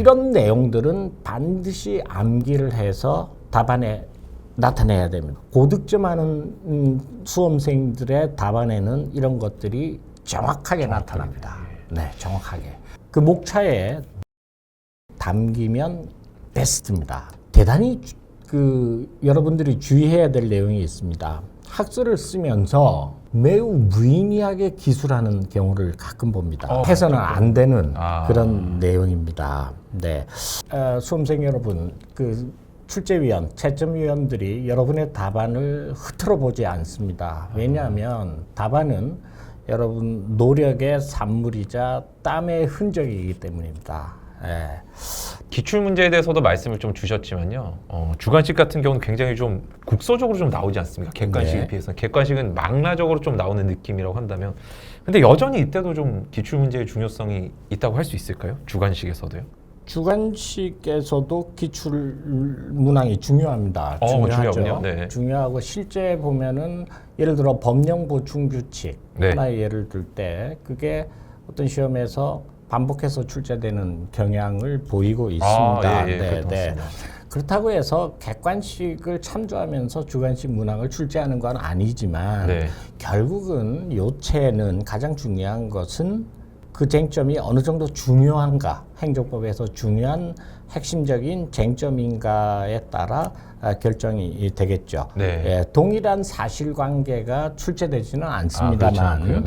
이런 내용들은 반드시 암기를 해서 답안에 나타내야 됩니다. 고득점하는 수험생들의 답안에는 이런 것들이 정확하게 나타납니다. 네, 정확하게. 그 목차에 담기면 베스트입니다. 대단히 여러분들이 주의해야 될 내용이 있습니다. 학설을 쓰면서 매우 무의미하게 기술하는 경우를 가끔 봅니다. 해서는 안 되는 그런 내용입니다. 네, 수험생 여러분, 출제위원, 채점위원들이 여러분의 답안을 흐트러 보지 않습니다. 왜냐하면 답안은 여러분 노력의 산물이자 땀의 흔적이기 때문입니다. 예. 기출 문제에 대해서도 말씀을 좀 주셨지만요. 주관식 같은 경우는 굉장히 좀 국소적으로 좀 나오지 않습니까? 객관식에 비해서. 객관식은 망라적으로 좀 나오는 느낌이라고 한다면, 근데 여전히 이때도 좀 기출 문제의 중요성이 있다고 할 수 있을까요? 주관식에서도요? 주관식에서도 기출 문항이 중요합니다. 중요하죠. 중요하군요. 네. 중요하고 실제 보면은 예를 들어 법령 보충 규칙 하나의 예를 들 때 그게 어떤 시험에서 반복해서 출제되는 경향을 보이고 있습니다. 네. 그렇다고 해서 객관식을 참조하면서 주관식 문항을 출제하는 건 아니지만 결국은 요체는 가장 중요한 것은 그 쟁점이 어느 정도 중요한가, 행정법에서 중요한 핵심적인 쟁점인가에 따라 결정이 되겠죠. 예, 동일한 사실관계가 출제되지는 않습니다만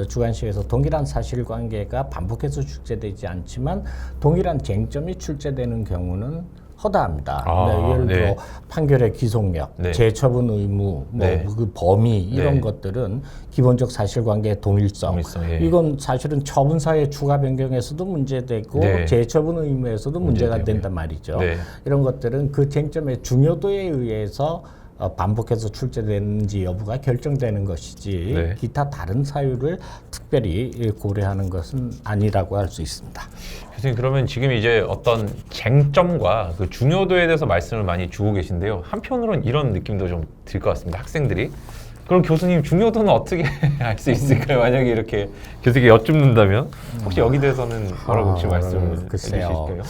주관식에서 동일한 사실관계가 반복해서 출제되지 않지만 동일한 쟁점이 출제되는 경우는 허다합니다. 예를 들어 판결의 기속력, 재처분 의무, 그 범위 이런 것들은 기본적 사실관계의 동일성. 이건 사실은 처분사의 추가 변경에서도 문제되고 재처분 의무에서도 문제가 된단 말이죠. 이런 것들은 그 쟁점의 중요도에 의해서 반복해서 출제되는지 여부가 결정되는 것이지 기타 다른 사유를 특별히 고려하는 것은 아니라고 할 수 있습니다. 교수님, 그러면 지금 이제 어떤 쟁점과 그 중요도에 대해서 말씀을 많이 주고 계신데요. 한편으로는 이런 느낌도 좀 들 것 같습니다. 학생들이. 그럼 교수님, 중요도는 어떻게 알 수 있을까요? 만약에 이렇게 교수에게 여쭙는다면 혹시 여기 대해서는 뭐라고 혹시 말씀을 해주실까요?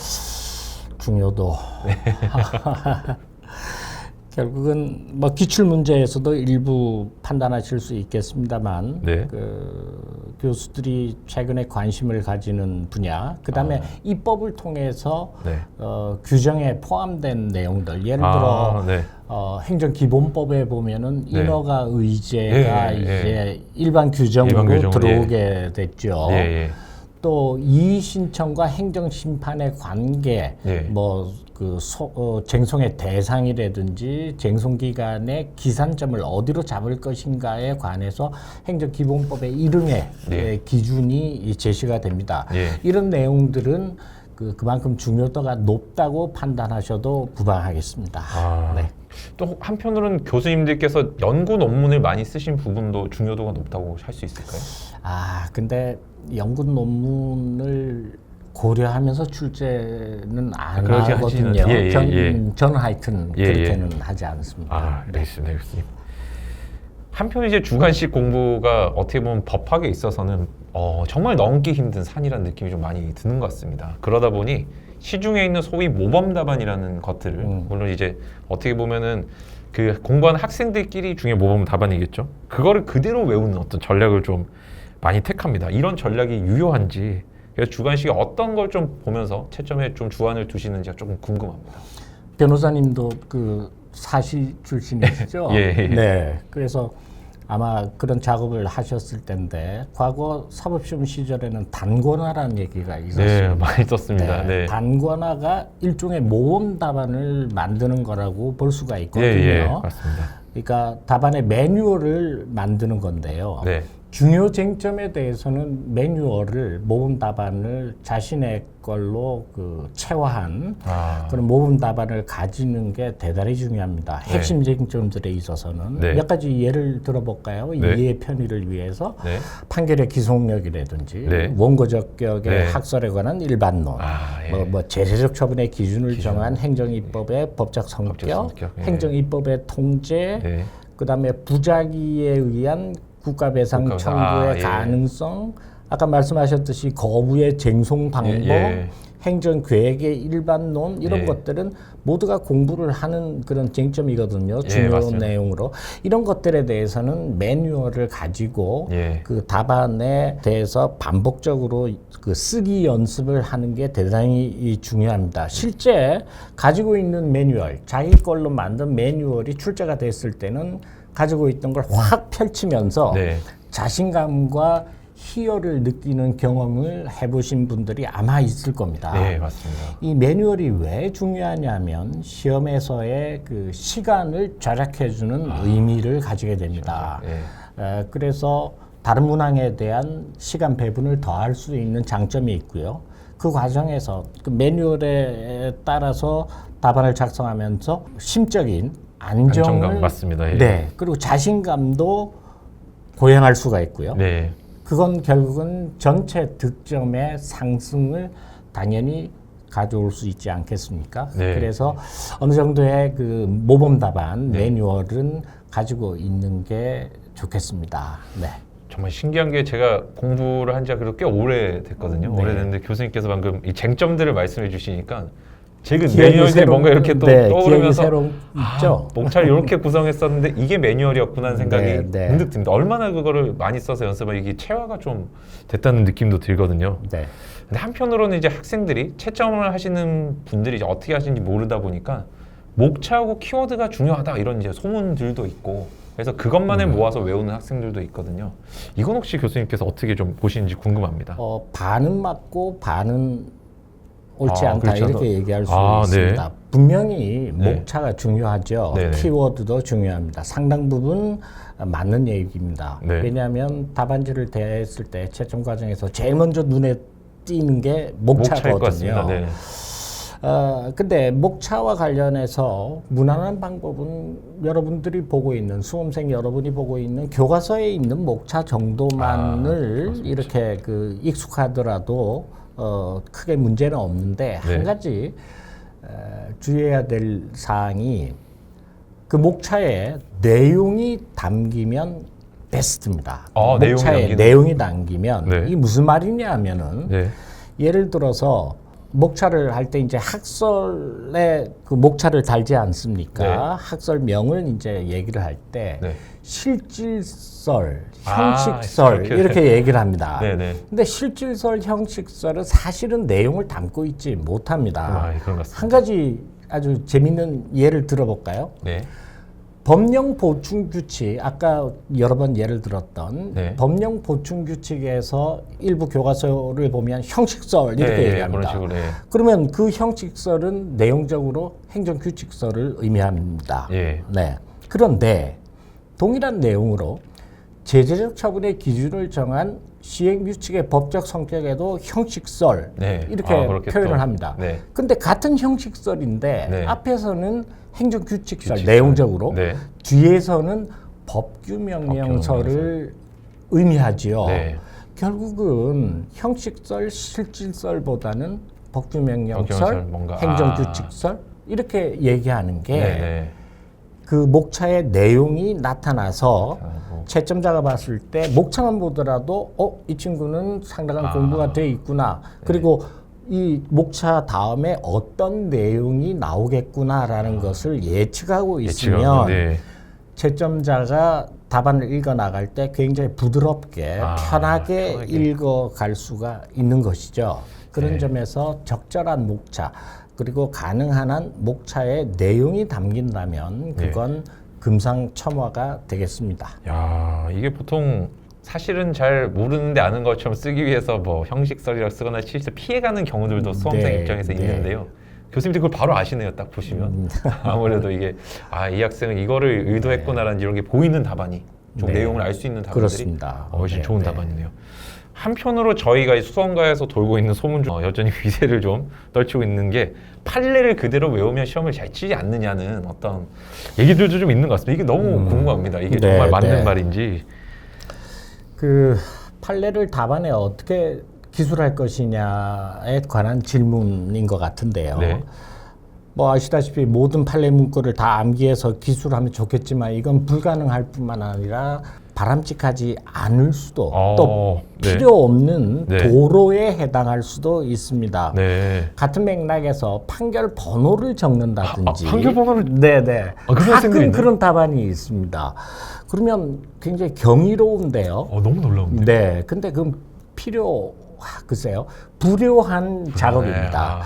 중요도. 결국은 뭐 기출 문제에서도 일부 판단하실 수 있겠습니다만 교수들이 최근에 관심을 가지는 분야, 그다음에 입법을 통해서 규정에 포함된 내용들, 예를 들어 행정기본법에 보면은 인허가 의제가 이제 일반 규정으로 들어오게 됐죠. 또 이의신청과 행정심판의 관계, 쟁송의 대상이라든지 쟁송기간의 기산점을 어디로 잡을 것인가에 관해서 행정기본법의 이름의 기준이 제시가 됩니다. 이런 내용들은 그만큼 중요도가 높다고 판단하셔도 무방하겠습니다. 또 한편으로는 교수님들께서 연구 논문을 많이 쓰신 부분도 중요도가 높다고 할 수 있을까요? 근데 연구 논문을 고려하면서 출제는 안 하거든요. 저는 하여튼 그렇게는 하지 않습니다. 알겠습니다, 교수님. 한편 이제 주관식 공부가 어떻게 보면 법학에 있어서는 정말 넘기 힘든 산이라는 느낌이 좀 많이 드는 것 같습니다. 그러다 보니 시중에 있는 소위 모범 답안이라는 것들을 물론 이제 어떻게 보면은 그 공부하는 학생들끼리 중에 모범 답안이겠죠. 그거를 그대로 외우는 어떤 전략을 좀 많이 택합니다. 이런 전략이 유효한지, 그래서 주관식이 어떤 걸 좀 보면서 채점에 좀 주안을 두시는지가 조금 궁금합니다. 변호사님도 사시 출신이시죠? 네. 그래서 아마 그런 작업을 하셨을 텐데 과거 사법시험 시절에는 단권화라는 얘기가 있었습니다. 많이 썼습니다. 단권화가 일종의 모범 답안을 만드는 거라고 볼 수가 있거든요. 맞습니다. 그러니까 답안의 매뉴얼을 만드는 건데요. 중요 쟁점에 대해서는 매뉴얼을 모범 답안을 자신의 걸로 체화한 그런 모범 답안을 가지는 게 대단히 중요합니다. 핵심 쟁점들에 있어서는 몇 가지 예를 들어볼까요? 이해의 편의를 위해서 판결의 기속력이라든지 원고적격의 학설에 관한 일반론, 제재적 처분의 기준을 정한 행정입법의 법적 성격, 행정입법의 통제, 그다음에 부작위에 의한 국가배상 청구의 가능성, 아까 말씀하셨듯이 거부의 쟁송 방법, 행정계획의 일반론 이런 예. 것들은 모두가 공부를 하는 그런 쟁점이거든요. 예, 중요한 맞습니다. 내용으로. 이런 것들에 대해서는 매뉴얼을 가지고 예. 그 답안에 대해서 반복적으로 그 쓰기 연습을 하는 게 대단히 중요합니다. 실제 가지고 있는 매뉴얼, 자기 걸로 만든 매뉴얼이 출제가 됐을 때는 가지고 있던 걸 확 펼치면서 네. 자신감과 희열을 느끼는 경험을 해보신 분들이 아마 있을 겁니다. 네, 맞습니다. 이 매뉴얼이 왜 중요하냐면 시험에서의 그 시간을 절약해주는 의미를 가지게 됩니다. 예. 그래서 다른 문항에 대한 시간 배분을 더할 수 있는 장점이 있고요. 그 과정에서 그 매뉴얼에 따라서 답안을 작성하면서 심적인 안정을 안정감 맞습니다. 예. 네, 그리고 자신감도 고양할 수가 있고요. 네. 그건 결국은 전체 득점의 상승을 당연히 가져올 수 있지 않겠습니까? 네. 그래서 어느 정도의 그 모범 답안 매뉴얼은 가지고 있는 게 좋겠습니다. 네. 정말 신기한 게 제가 공부를 한 지가 그래도 꽤 오래됐거든요. 네. 오래됐는데 교수님께서 방금 이 쟁점들을 말씀해 주시니까 제가 기억이 매뉴얼들이 뭔가 이렇게 또 기억이 떠오르면서 새로 있죠. 목차를 이렇게 구성했었는데 이게 매뉴얼이었구나 하는 생각이 네. 문득 듭니다. 얼마나 그거를 많이 써서 연습을 이게 체화가 좀 됐다는 느낌도 들거든요. 네. 근데 한편으로는 이제 학생들이 채점을 하시는 분들이 이제 어떻게 하시는지 모르다 보니까 목차하고 키워드가 중요하다 이런 이제 소문들도 있고 그래서 그것만을 모아서 외우는 학생들도 있거든요. 이건 혹시 교수님께서 어떻게 좀 보시는지 궁금합니다. 반은 맞고 반은 옳지 아, 않다 그렇죠. 이렇게 얘기할 수 아, 있습니다. 네. 분명히 네. 목차가 중요하죠. 네네. 키워드도 중요합니다. 상당 부분 맞는 얘기입니다. 네. 왜냐하면 답안지를 대했을 때 채점 과정에서 제일 먼저 눈에 띄는 게 목차일 것 목차거든요. 같습니다. 네. 근데 목차와 관련해서 무난한 방법은 여러분들이 보고 있는 수험생 여러분이 보고 있는 교과서에 있는 목차 정도만을 이렇게 그 익숙하더라도 크게 문제는 없는데 네. 한 가지 주의해야 될 사항이 그 목차에 내용이 담기면 베스트입니다. 목차에 내용이 담기면 네. 이게 무슨 말이냐 하면은 네. 예를 들어서 목차를 할 때 이제 학설에 그 목차를 달지 않습니까? 네. 학설명을 이제 얘기를 할 때 네. 실질설, 형식설 이렇게. 이렇게 얘기를 합니다. 네네. 근데 실질설, 형식설은 사실은 내용을 담고 있지 못합니다. 그런 것 같습니다. 한 가지 아주 재밌는 예를 들어볼까요? 네. 법령 보충 규칙 아까 여러 번 예를 들었던 네. 법령 보충 규칙에서 일부 교과서를 보면 형식설 이렇게 네, 얘기합니다. 그런 식으로. 네. 그러면 그 형식설은 내용적으로 행정규칙설을 의미합니다. 예. 네. 그런데 동일한 내용으로 제재적 처분의 기준을 정한 시행규칙의 법적 성격에도 형식설 네. 이렇게 그렇게 표현을 또. 합니다. 네. 근데 같은 형식설인데 네. 앞에서는 행정규칙설 규칙설. 내용적으로 네. 뒤에서는 법규명령설을 의미하지요. 네. 결국은 형식설, 실질설보다는 법규명령설, 법규명령설, 뭔가, 행정규칙설 이렇게 얘기하는 게 네. 그 목차의 내용이 나타나서 네. 채점자가 봤을 때 목차만 보더라도 이 친구는 상당한 공부가 돼 있구나. 그리고 이 목차 다음에 어떤 내용이 나오겠구나라는 것을 예측하고 있으면 네. 채점자가 답안을 읽어 나갈 때 굉장히 부드럽게 편하게 편하게. 읽어갈 수가 있는 것이죠. 그런 네. 점에서 적절한 목차 그리고 가능한 한 목차의 내용이 담긴다면 그건 금상첨화가 되겠습니다. 야, 이게 보통 사실은 잘 모르는데 아는 것처럼 쓰기 위해서 뭐 형식설이라고 쓰거나 실제 피해가는 경우들도 수험생 네, 입장에서 네. 있는데요. 교수님들 그걸 바로 아시네요. 딱 보시면 아무래도 이게 이 학생은 이거를 의도했구나라는 이런 게 보이는 답안이 좀 네. 내용을 알 수 있는 답안들이 그렇습니다. 훨씬 네, 좋은 네. 답안이네요. 한편으로 저희가 이 수험가에서 돌고 있는 소문 중 여전히 위세를 좀 떨치고 있는 게 판례를 그대로 외우면 시험을 잘 치지 않느냐는 어떤 얘기들도 좀 있는 것 같습니다. 이게 너무 궁금합니다. 이게 네, 정말 맞는 네. 말인지. 그 판례를 답안에 어떻게 기술할 것이냐에 관한 질문인 것 같은데요. 네. 뭐 아시다시피 모든 판례 문구를 다 암기해서 기술하면 좋겠지만 이건 불가능할 뿐만 아니라 바람직하지 않을 수도 또 네. 필요 없는 네. 도로에 해당할 수도 있습니다. 네. 같은 맥락에서 판결 번호를 적는다든지 판결 번호를 네네 그런 학생들이 가끔 있나요? 그런 답안이 있습니다. 그러면 굉장히 경이로운데요. 너무 놀라운데. 네, 근데 그 글쎄요, 불효한 작업입니다.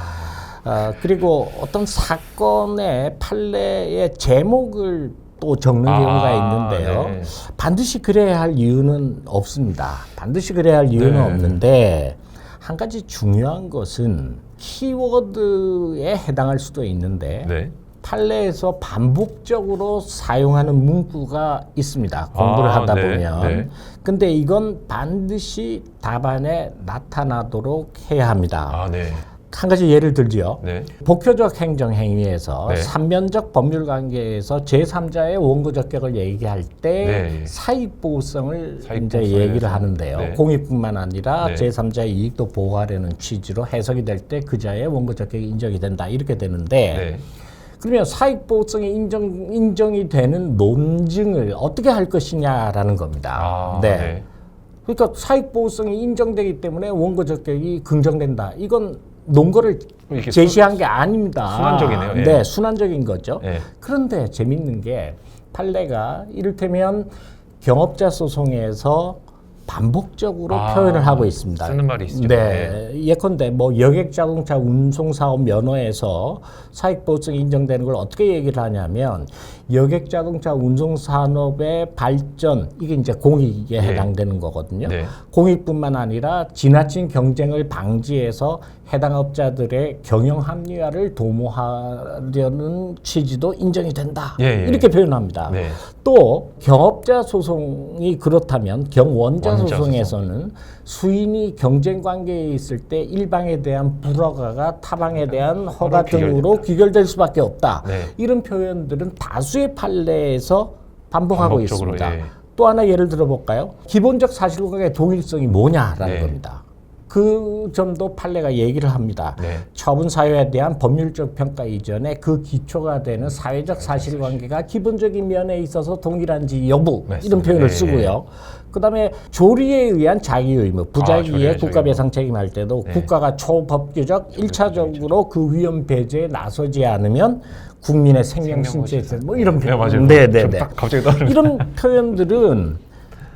그리고 어떤 사건의 판례의 제목을 또 적는 경우가 있는데요. 네. 반드시 그래야 할 이유는 없습니다. 반드시 그래야 할 이유는 네. 없는데 한 가지 중요한 것은 키워드에 해당할 수도 있는데 네. 판례에서 반복적으로 사용하는 문구가 있습니다. 공부를 하다 네. 보면. 네. 근데 이건 반드시 답안에 나타나도록 해야 합니다. 네. 한 가지 예를 들지요. 네. 복효적 행정행위에서 네. 삼면적 법률관계에서 제3자의 원고적격을 얘기할 때 네. 사익보호성을 이제 사익보호성에 얘기를 대해서. 하는데요. 네. 공익뿐만 아니라 네. 제3자의 이익도 보호하려는 취지로 해석이 될 때 그자의 원고적격이 인정이 된다. 이렇게 되는데 네. 그러면 사익보호성이 인정이 되는 논증을 어떻게 할 것이냐라는 겁니다. 네. 그러니까 사익보호성이 인정되기 때문에 원고적격이 긍정된다. 이건 논거를 이렇게 제시한 게 아닙니다. 순환적이네요. 예. 네, 순환적인 거죠. 예. 그런데 재밌는 게 판례가 이를테면 경업자 소송에서 반복적으로 표현을 하고 있습니다. 쓰는 말이 있죠. 네, 예컨대 뭐 여객자동차 운송사업 면허에서 사익보호성이 인정되는 걸 어떻게 얘기를 하냐면 여객자동차 운송산업의 발전 이게 이제 공익에 네. 해당되는 거거든요. 네. 공익뿐만 아니라 지나친 경쟁을 방지해서 해당 업자들의 경영 합리화를 도모하려는 취지도 인정이 된다. 예. 이렇게 표현합니다. 네. 또 경업자 소송이 그렇다면 경원자 원자 소송에서는 수인이 경쟁 관계에 있을 때 일방에 대한 불허가가 타방에 대한 허가 등으로 귀결될 수밖에 없다. 네. 이런 표현들은 다수의 판례에서 반복하고 반복적으로, 있습니다. 예. 또 하나 예를 들어볼까요? 기본적 사실관계의 동일성이 뭐냐라는 네. 겁니다. 그 점도 판례가 얘기를 합니다. 네. 처분 사유에 대한 법률적 평가 이전에 그 기초가 되는 사회적 사실관계가 기본적인 면에 있어서 동일한지 여부 맞습니다. 이런 표현을 네. 쓰고요. 그다음에 조리에 의한 자기 의무, 부작위에 조리에 국가 자기 배상 책임할 때도 네. 국가가 초법규적 일차적으로 그 위험 배제에 나서지 않으면 국민의 생명 신체에 뭐 이런 네, 표현. 맞아요. 네네네. 딱 갑자기 떠오르는. 이런 표현들은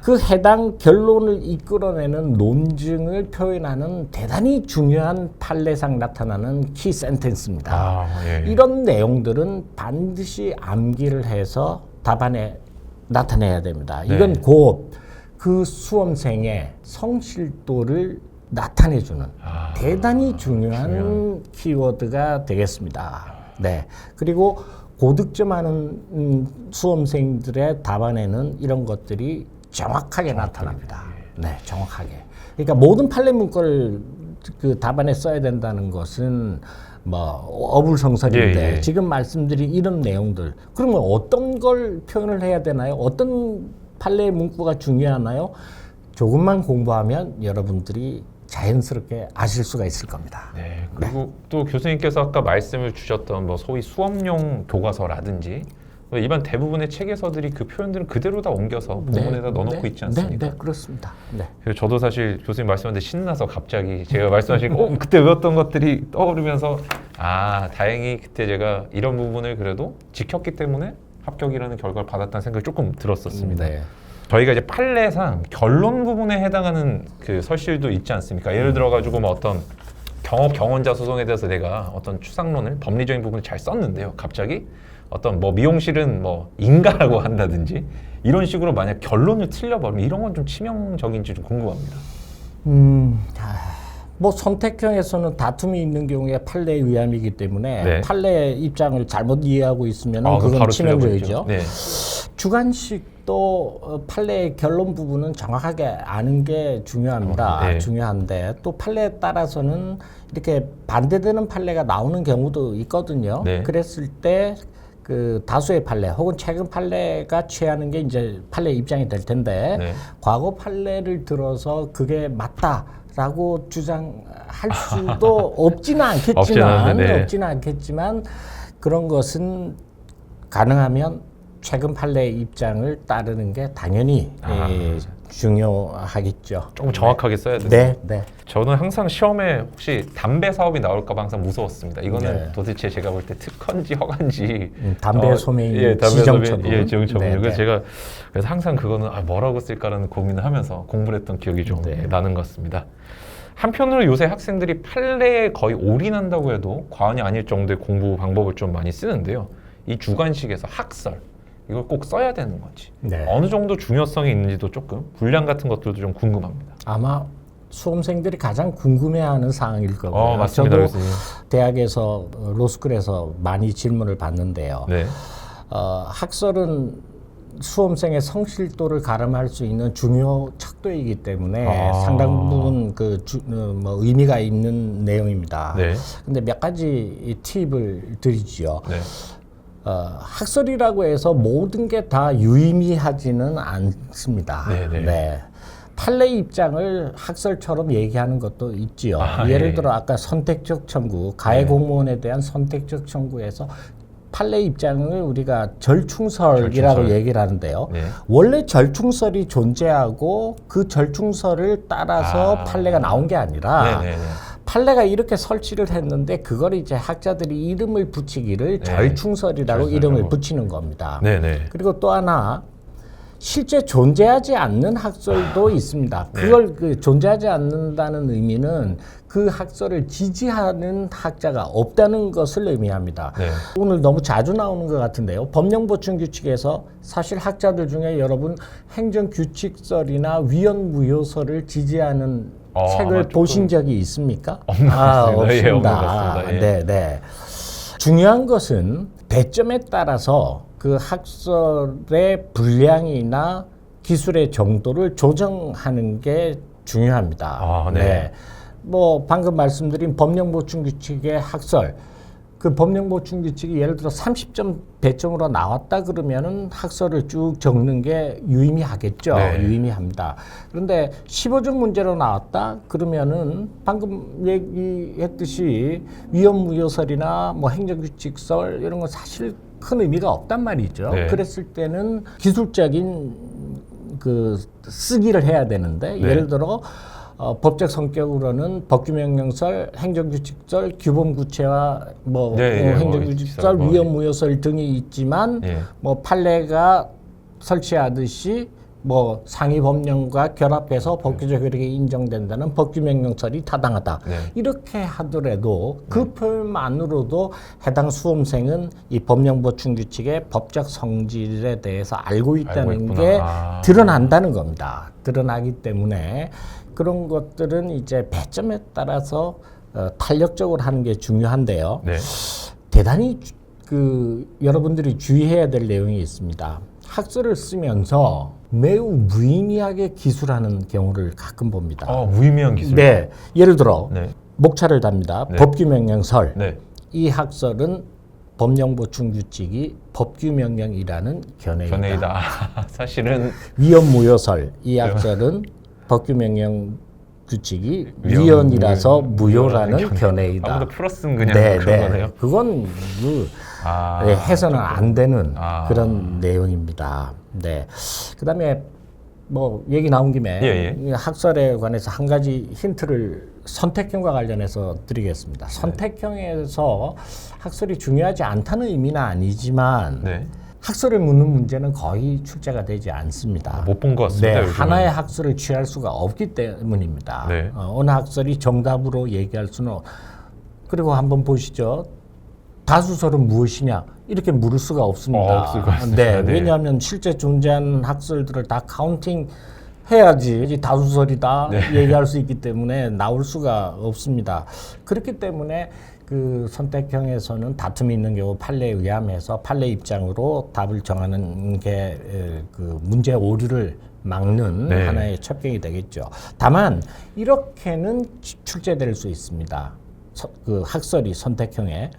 그 해당 결론을 이끌어내는 논증을 표현하는 대단히 중요한 판례상 나타나는 키 센텐스입니다. 예. 이런 내용들은 반드시 암기를 해서 답안에 나타내야 됩니다. 네. 이건 곧 그 수험생의 성실도를 나타내주는 대단히 중요한 키워드가 되겠습니다. 네. 그리고 고득점하는 수험생들의 답안에는 이런 것들이 정확하게 나타납니다. 네, 정확하게. 그러니까 모든 판례 문구를 그 답안에 써야 된다는 것은 뭐 어불성설인데 예. 지금 말씀드린 이런 내용들 그러면 어떤 걸 표현을 해야 되나요? 어떤 판례 문구가 중요하나요? 조금만 공부하면 여러분들이 자연스럽게 아실 수가 있을 겁니다. 네. 그리고 또 교수님께서 아까 말씀을 주셨던 뭐 소위 수업용 교과서라든지 일반 대부분의 책에서들이 그 표현들은 그대로 다 옮겨서 본문에다 넣어놓고 있지 않습니까? 네, 그렇습니다. 네. 그래서 저도 사실 교수님 말씀하는데 신나서 갑자기 제가 말씀하신 그때 외웠던 것들이 떠오르면서 다행히 그때 제가 이런 부분을 그래도 지켰기 때문에 합격이라는 결과를 받았다는 생각이 조금 들었었습니다. 네. 저희가 이제 판례상 결론 부분에 해당하는 그 설실도 있지 않습니까? 예를 들어가지고 뭐 어떤 경원자 소송에 대해서 내가 어떤 추상론을 법리적인 부분을 잘 썼는데요. 갑자기 어떤 뭐 미용실은 뭐 인가라고 한다든지 이런 식으로 만약 결론을 틀려버리면 이런 건 좀 치명적인지 좀 궁금합니다. 뭐 선택형에서는 다툼이 있는 경우에 판례의 위함이기 때문에 네. 판례의 입장을 잘못 이해하고 있으면 그럼 그건 바로 치명적이죠. 틀려버리죠. 네. 주관식도 판례의 결론 부분은 정확하게 아는 게 중요합니다. 네. 중요한데 또 판례에 따라서는 이렇게 반대되는 판례가 나오는 경우도 있거든요. 네. 그랬을 때 그 다수의 판례 혹은 최근 판례가 취하는 게 이제 판례 입장이 될 텐데 네. 과거 판례를 들어서 그게 맞다라고 주장할 수도 없지는 않겠지만 네. 없지는 않겠지만 그런 것은 가능하면 최근 판례의 입장을 따르는 게 당연히 중요하겠죠. 조금 정확하게 써야 돼요. 네. 저는 항상 시험에 혹시 담배 사업이 나올까 봐 항상 무서웠습니다. 이거는 네. 도대체 제가 볼 때 특허인지 허가인지 담배 소매인 담배 지정처분. 소매, 지정처분. 네, 그래서 네. 제가 그래서 항상 그거는 뭐라고 쓸까라는 고민을 하면서 공부를 했던 기억이 좀 네. 나는 것 같습니다. 한편으로 요새 학생들이 판례에 거의 올인한다고 해도 과언이 아닐 정도의 공부 방법을 좀 많이 쓰는데요. 이 주관식에서 학설 이걸 꼭 써야 되는 건지 네. 어느 정도 중요성이 있는지도 조금 분량 같은 것들도 좀 궁금합니다. 아마 수험생들이 가장 궁금해하는 사항일 거고요. 맞습니다. 저도 교수님. 대학에서 로스쿨에서 많이 질문을 받는데요. 네. 학설은 수험생의 성실도를 가름할 수 있는 중요 척도이기 때문에 상당 부분 의미가 있는 내용입니다. 네. 근데 몇 가지 팁을 드리지요. 네. 학설이라고 해서 모든 게 다 유의미하지는 않습니다. 네네. 네. 판례 입장을 학설처럼 얘기하는 것도 있지요. 예를 들어 아까 선택적 청구, 가해 공무원에 대한 선택적 청구에서 판례 입장을 우리가 절충설이라고 절충설. 얘기를 하는데요. 네. 원래 절충설이 존재하고 그 절충설을 따라서 판례가 나온 게 아니라 네네네. 판례가 이렇게 설치를 했는데 그걸 이제 학자들이 이름을 붙이기를 네. 절충설이라고 이름을 붙이는 겁니다. 네네. 그리고 또 하나 실제 존재하지 않는 학설도 있습니다. 네. 그걸 존재하지 않는다는 의미는 그 학설을 지지하는 학자가 없다는 것을 의미합니다. 네. 오늘 너무 자주 나오는 것 같은데요. 법령보충규칙에서 사실 학자들 중에 여러분 행정규칙설이나 위헌무효설을 지지하는 책을 조금 보신 적이 있습니까? 없는 것 같습니다. 예, 없는 것 없습니다. 같습니다. 예. 네. 중요한 것은 배점에 따라서 그 학설의 분량이나 기술의 정도를 조정하는 게 중요합니다. 네. 뭐 방금 말씀드린 법령보충규칙의 학설, 그 법령보충규칙이 예를 들어 30점 배점으로 나왔다 그러면은 학설을 쭉 적는 게 유의미하겠죠. 네. 유의미합니다. 그런데 15점 문제로 나왔다 그러면은 방금 얘기했듯이 위헌무효설이나 뭐 행정규칙설 이런 건 사실 큰 의미가 없단 말이죠. 네. 그랬을 때는 기술적인 그 쓰기를 해야 되는데 네. 예를 들어 법적 성격으로는 법규명령설, 행정규칙설, 규범구체와 행정규칙설, 뭐, 위헌무효설 등이 있지만 뭐 판례가 설치하듯이 뭐 상위 법령과 결합해서 법규적 효력이 인정된다는 법규명령설이 타당하다. 이렇게 하더라도 그 표현만으로도 해당 수험생은 이 법령보충규칙의 법적 성질에 대해서 알고 있다는 게 드러난다는 겁니다. 드러나기 때문에 그런 것들은 이제 배점에 따라서 탄력적으로 하는 게 중요한데요. 대단히 여러분들이 주의해야 될 내용이 있습니다. 학설을 쓰면서 매우 무의미하게 기술하는 경우를 가끔 봅니다. 무의미한 기술. 네, 예를 들어 목차를 답니다. 법규명령설. 이 학설은 법령보충규칙이 법규명령이라는 견해이다. 사실은 위헌무효설. 이 학설은 법규명령 규칙이 위헌이라서 무효라는 견해이다. 아무도 풀었으면 그냥 그런 거네요. 그건 해서는 안 되는 그런 내용입니다. 네. 그다음에 뭐 얘기 나온 김에 학설에 관해서 한 가지 힌트를 선택형과 관련해서 드리겠습니다. 선택형에서 학설이 중요하지 않다는 의미는 아니지만 학설을 묻는 문제는 거의 출제가 되지 않습니다. 못 본 것 같습니다. 하나의 학설을 취할 수가 없기 때문입니다. 어느 학설이 정답으로 얘기할 수는 그리고 한번 보시죠. 다수설은 무엇이냐 이렇게 물을 수가 없습니다. 없을 것 같습니다. 왜냐하면 실제 존재하는 학설들을 다 카운팅 해야지 다수설이다 얘기할 수 있기 때문에 나올 수가 없습니다. 그렇기 때문에 그 선택형에서는 다툼이 있는 경우 판례에 의함해서 판례 입장으로 답을 정하는 게 그 문제 오류를 막는 하나의 첩경이 되겠죠. 다만 이렇게는 출제될 수 있습니다. 그 학설이 선택형에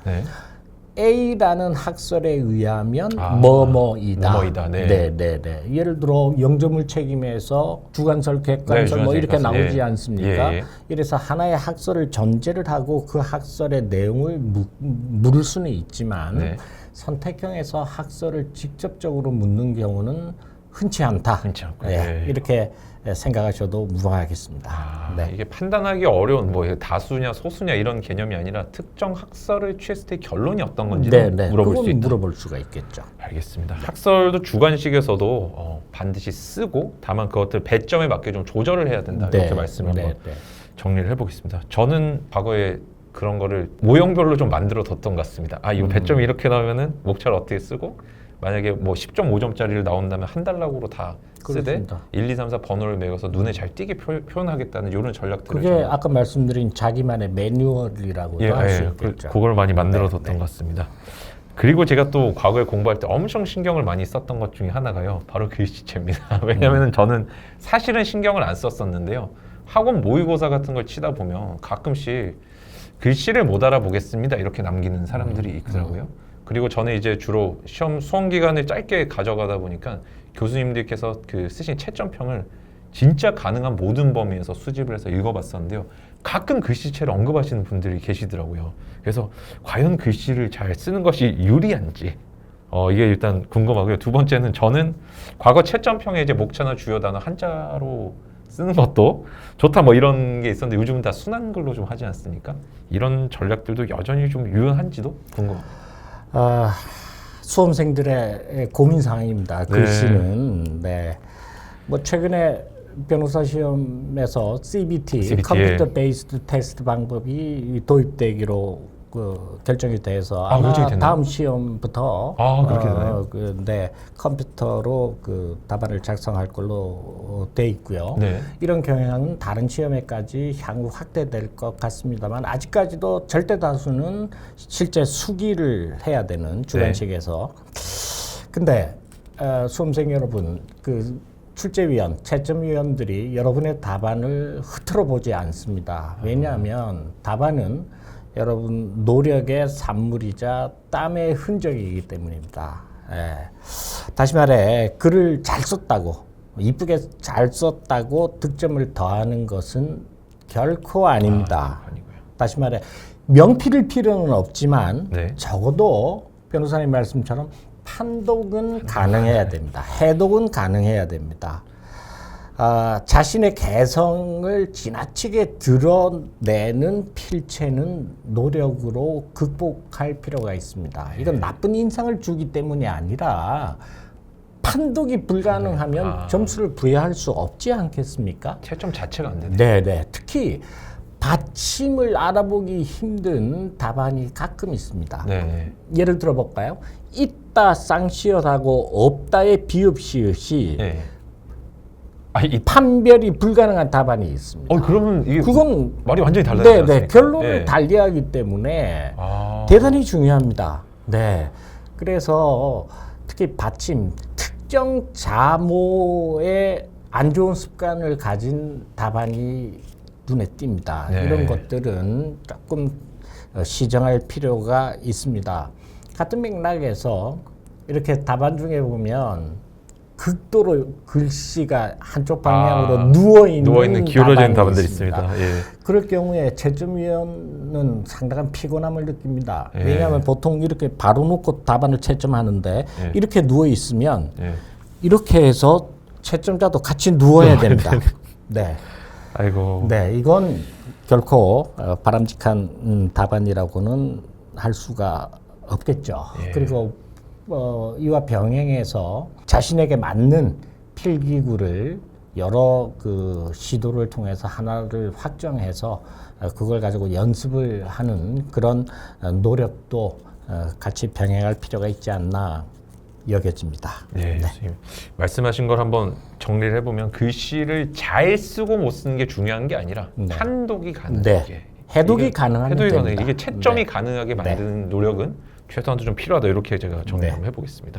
A라는 학설에 의하면 아, 뭐뭐이다. 뭐뭐이다. 네. 네. 예를 들어 영점을 책임해서 주관설, 객관설 네, 뭐 이렇게 주관설, 나오지 예. 않습니까? 예. 이래서 하나의 학설을 전제를 하고 그 학설의 내용을 물을 수는 있지만 네. 선택형에서 학설을 직접적으로 묻는 경우는 흔치 않다. 흔치 않고. 예, 네. 이렇게 생각하셔도 무방하겠습니다. 아, 네. 이게 판단하기 어려운 뭐 다수냐 소수냐 이런 개념이 아니라 특정 학설을 취했을 때 결론이 어떤 건지를 물어볼 수 그건 있다. 물어볼 수가 있겠죠. 알겠습니다. 학설도 주관식에서도 반드시 쓰고 다만 그것들 배점에 맞게 좀 조절을 해야 된다. 이렇게 말씀을 한번 정리를 해보겠습니다. 저는 과거에 그런 거를 모형별로 좀 만들어 뒀던 것 같습니다. 아, 이 배점이 이렇게 나오면은 목차를 어떻게 쓰고 만약에 뭐 10.5점짜리를 나온다면 한 달락으로 다 쓰되 그렇습니다. 1, 2, 3, 4 번호를 매겨서 눈에 잘 띄게 표현하겠다는 이런 전략들을 그게 아까 말씀드린 자기만의 매뉴얼이라고도 할 수 있겠죠. 그걸 많이 만들어 뒀던 네. 것 같습니다. 그리고 제가 또 과거에 공부할 때 엄청 신경을 많이 썼던 것 중에 하나가요. 바로 글씨체입니다. 왜냐하면 저는 사실은 신경을 안 썼었는데요. 학원 모의고사 같은 걸 치다 보면 가끔씩 글씨를 못 알아보겠습니다. 이렇게 남기는 사람들이 있더라고요. 그리고 저는 이제 주로 시험 수험 기간을 짧게 가져가다 보니까 교수님들께서 그 쓰신 채점평을 진짜 가능한 모든 범위에서 수집을 해서 읽어봤었는데요. 가끔 글씨체를 언급하시는 분들이 계시더라고요. 그래서 과연 글씨를 잘 쓰는 것이 유리한지 이게 일단 궁금하고요. 두 번째는 저는 과거 채점평에 이제 목차나 주요 단어 한자로 쓰는 것도 좋다 뭐 이런 게 있었는데 요즘은 다 순한글로 좀 하지 않습니까? 이런 전략들도 여전히 좀 유효한지도 궁금합니다. 수험생들의 고민 사항입니다. 글씨는 뭐 최근에 변호사 시험에서 CBT, 컴퓨터 베이스드 테스트 방법이 도입되기로 결정이 돼서 아마 다음 시험부터 그렇게 되나요? 근데 컴퓨터로 답안을 작성할 걸로 돼 있고요. 네. 이런 경향은 다른 시험에까지 향후 확대될 것 같습니다만 아직까지도 절대 다수는 실제 수기를 해야 되는 주관식에서. 근데 수험생 여러분, 출제위원, 채점위원들이 여러분의 답안을 흐트러 보지 않습니다. 왜냐하면 답안은 여러분 노력의 산물이자 땀의 흔적이기 때문입니다. 다시 말해 글을 잘 썼다고 이쁘게 잘 썼다고 득점을 더하는 것은 결코 아닙니다. 다시 말해 명필일 필요는 없지만 적어도 변호사님 말씀처럼 판독은 가능해야 됩니다. 해독은 가능해야 됩니다. 자신의 개성을 지나치게 드러내는 필체는 노력으로 극복할 필요가 있습니다. 이건 나쁜 인상을 주기 때문이 아니라 판독이 불가능하면 점수를 부여할 수 없지 않겠습니까? 채점 자체가 안 되네요. 네네. 특히 받침을 알아보기 힘든 답안이 가끔 있습니다. 네. 예를 들어 볼까요? 있다 쌍시옷하고 없다의 비읍시옷이 판별이 불가능한 답안이 있습니다. 그러면 이게 그건 말이 완전히 달라지지 않습니까? 결론을 달리하기 때문에 대단히 중요합니다. 네. 그래서 특히 받침, 특정 자모의 안 좋은 습관을 가진 답안이 눈에 띕니다. 이런 것들은 조금 시정할 필요가 있습니다. 같은 맥락에서 이렇게 답안 중에 보면 극도로 글씨가 한쪽 방향으로 누워있는 기울어진 답안들이 있습니다. 그럴 경우에 채점위원은 상당한 피곤함을 느낍니다. 왜냐하면 보통 이렇게 바로 놓고 답안을 채점하는데 이렇게 누워있으면 이렇게 해서 채점자도 같이 누워야 됩니다. 네. 아이고. 네, 이건 결코 바람직한 답안이라고는 할 수가 없겠죠. 그리고 이와 병행해서 자신에게 맞는 필기구를 여러 시도를 통해서 하나를 확정해서 그걸 가지고 연습을 하는 그런 노력도 같이 병행할 필요가 있지 않나 여겨집니다. 선생님. 말씀하신 걸 한번 정리를 해보면 글씨를 잘 쓰고 못 쓰는 게 중요한 게 아니라 판독이 가능하게 해독이 가능하면 됩니다. 이게 채점이 가능하게 만드는 노력은 최소한도 좀 필요하다 이렇게 제가 정리 한번 해보겠습니다.